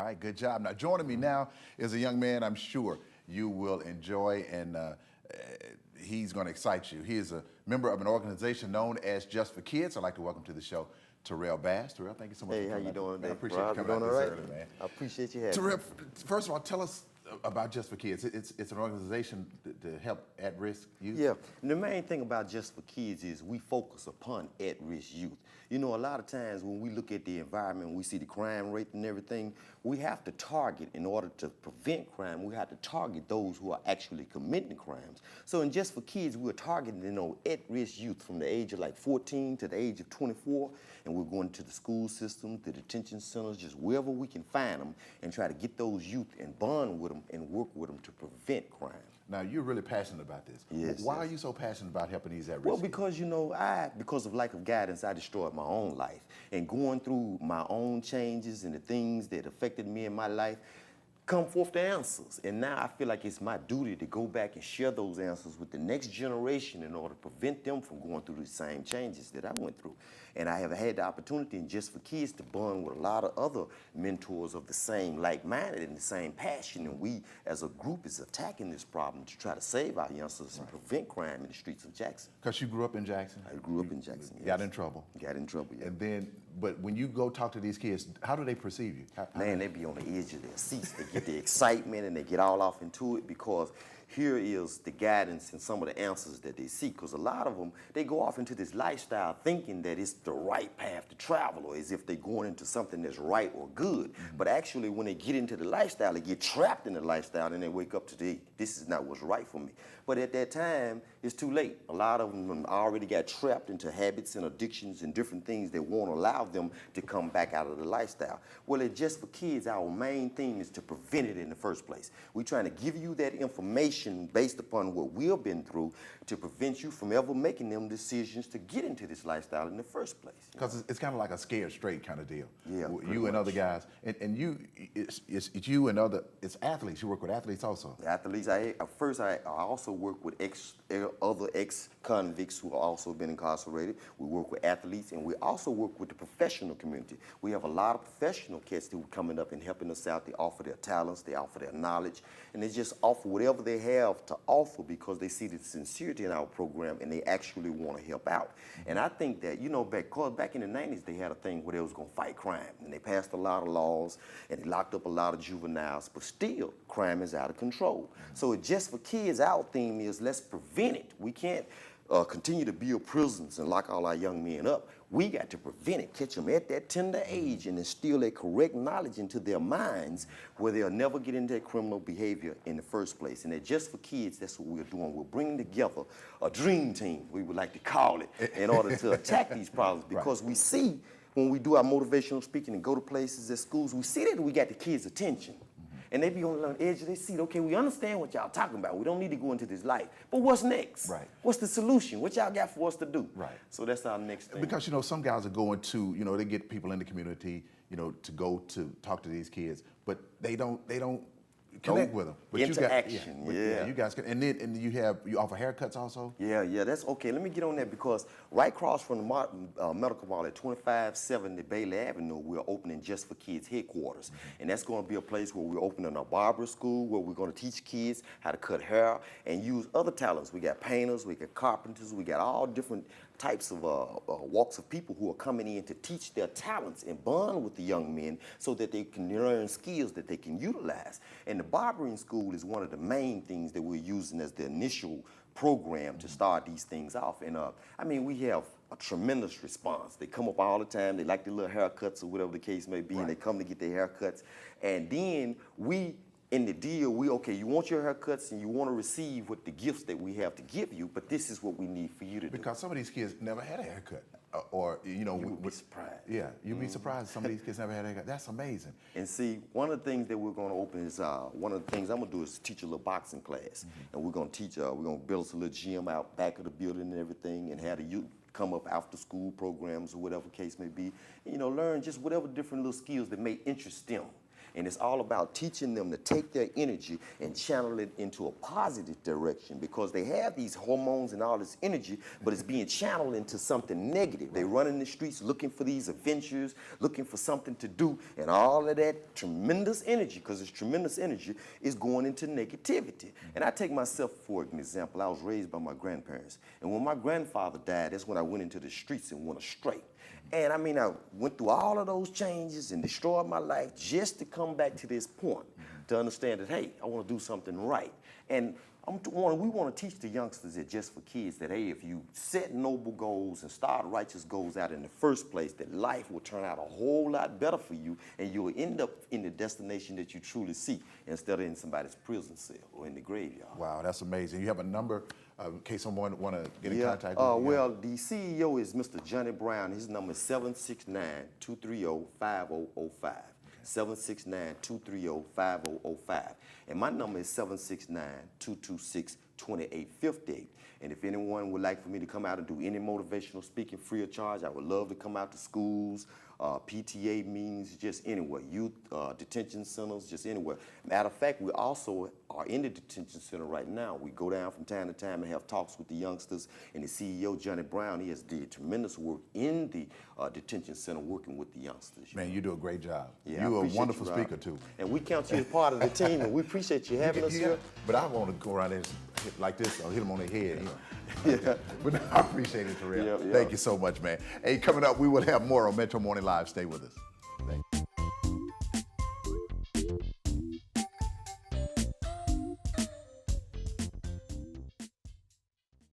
right, good job. Now, joining me now is a young man I'm sure you will enjoy, and he's going to excite you. He is a member of an organization known as Just for Kids. I'd like to welcome to the show Terrell Bass. Terrell, thank you so much for coming. Hey, how you doing today? I appreciate you coming out this early, man. I appreciate you having Terrell, me. first of all, tell us about Just for Kids. It's an organization to help at-risk youth. Yeah, and the main thing about Just for Kids is we focus upon at-risk youth. You know, a lot of times when we look at the environment, we see the crime rate and everything, we have to target, in order to prevent crime, we have to target those who are actually committing crimes. So in Just for Kids, we're targeting, you know, at-risk youth from the age of like 14 to the age of 24, and we're going to the school system, the detention centers, just wherever we can find them, and try to get those youth and bond with them and work with them to prevent crime. Now, you're really passionate about this. Yes. Why are you so passionate about helping these at-risk Well, youth? because, you know, because of lack of guidance, I destroyed my own life. And going through my own changes and the things that affected me in my life, come forth the answers. And now I feel like it's my duty to go back and share those answers with the next generation in order to prevent them from going through the same changes that I went through. And I have had the opportunity in Just for Kids to bond with a lot of other mentors of the same like-minded and the same passion. And we, as a group, is attacking this problem to try to save our youngsters and prevent crime in the streets of Jackson. Because you grew up in Jackson? I grew up in Jackson, yes. Got in trouble? Got in trouble, yeah. And then, but when you go talk to these kids, how do they perceive you? Man, they be on the edge of their seats. They get the excitement and they get all off into it, because here is the guidance and some of the answers that they seek. Because a lot of them, they go off into this lifestyle thinking that it's the right path to travel, or as if they're going into something that's right or good. But actually, when they get into the lifestyle, they get trapped in the lifestyle, and they wake up to this is not what's right for me. But at that time, it's too late. A lot of them already got trapped into habits and addictions and different things that won't allow them to come back out of the lifestyle. Well, at Just for Kids, our main thing is to prevent it in the first place. We're trying to give you that information based upon what we've been through to prevent you from ever making them decisions to get into this lifestyle in the first place. Because it's kind of like a scared straight kind of deal. Yeah, you and other guys, and you, it's you and other, it's athletes. You work with athletes also. The athletes, I also work with other ex-convicts who have also been incarcerated. We work with athletes, and we also work with the professional community. We have a lot of professional cats who are coming up and helping us out. They offer their talents, they offer their knowledge, and they just offer whatever they have to offer because they see the sincerity in our program and they actually want to help out. And I think that, you know, back in the 90s, they had a thing where they was going to fight crime, and they passed a lot of laws and they locked up a lot of juveniles, but still crime is out of control. So at Just for Kids, our theme is let's prevent it. We can't continue to build prisons and lock all our young men up. We got to prevent it, catch them at that tender age and instill that correct knowledge into their minds where they'll never get into that criminal behavior in the first place. And at Just for Kids, that's what we're doing. We're bringing together a dream team, we would like to call it, in order to attack these problems, because we see when we do our motivational speaking and go to places at schools, we see that we got the kids' attention. And they be on the edge of their seat. Okay, we understand what y'all talking about. We don't need to go into this life. But what's next? Right. What's the solution? What y'all got for us to do? Right. So that's our next thing. Because, you know, some guys are going to, you know, they get people in the community, you know, to go to talk to these kids, but they don't connect with them. But interaction, you guys can, and then you offer haircuts also? Yeah, that's okay. Let me get on that, because right across from the medical mall at 2570 Bailey Avenue, we're opening Just for Kids headquarters. And that's going to be a place where we're opening a barber school, where we're going to teach kids how to cut hair and use other talents. We got painters, we got carpenters, we got all different types of walks of people who are coming in to teach their talents and bond with the young men so that they can learn skills that they can utilize. And the barbering school is one of the main things that we're using as the initial program to start these things off. And I mean, we have a tremendous response. They come up all the time. They like their little haircuts or whatever the case may be, and they come to get their haircuts. And then in the deal, okay, you want your haircuts and you want to receive what the gifts that we have to give you, but this is what we need for you to do. Because some of these kids never had a haircut. Or, you know, you would be surprised. Yeah, you'd be surprised some of these kids never had a haircut. That's amazing. And see, one of the things that we're going to open is, one of the things I'm going to do is teach a little boxing class. And we're going to teach, we're going to build us a little gym out back of the building and everything, and have the youth come up after school programs or whatever case may be, and, you know, learn just whatever different little skills that may interest them. And it's all about teaching them to take their energy and channel it into a positive direction, because they have these hormones and all this energy, but it's being channeled into something negative. They run in the streets looking for these adventures, looking for something to do, and all of that tremendous energy, because it's tremendous energy, is going into negativity. And I take myself for an example. I was raised by my grandparents, and when my grandfather died, that's when I went into the streets and went astray. And I mean, I went through all of those changes and destroyed my life just to come back to this point, to understand that, hey, I want to do something right. And we want to teach the youngsters at Just for Kids that, hey, if you set noble goals and start righteous goals out in the first place, that life will turn out a whole lot better for you, and you'll end up in the destination that you truly seek, instead of in somebody's prison cell or in the graveyard. Wow, that's amazing. You have a number in case someone want to get in contact with you? Well, the CEO is Mr. Johnny Brown. His number is 769-230-5005. 769-230-5005. And my number is 769-226-2858. And if anyone would like for me to come out and do any motivational speaking free of charge, I would love to come out to schools, PTA meetings, just anywhere, youth detention centers, just anywhere. Matter of fact, we also are in the detention center right now. We go down from time to time and have talks with the youngsters, and the CEO, Johnny Brown, he has did tremendous work in the detention center working with the youngsters. Man, you do a great job. Yeah, You're a wonderful speaker, too. And we count you as part of the team, and we appreciate you having us here. But I want to go around there and hit like this or hit them on their head. You know. But I appreciate it, Terrell. Thank you so much, man. Hey, coming up, we will have more on Metro Morning Live. Stay with us.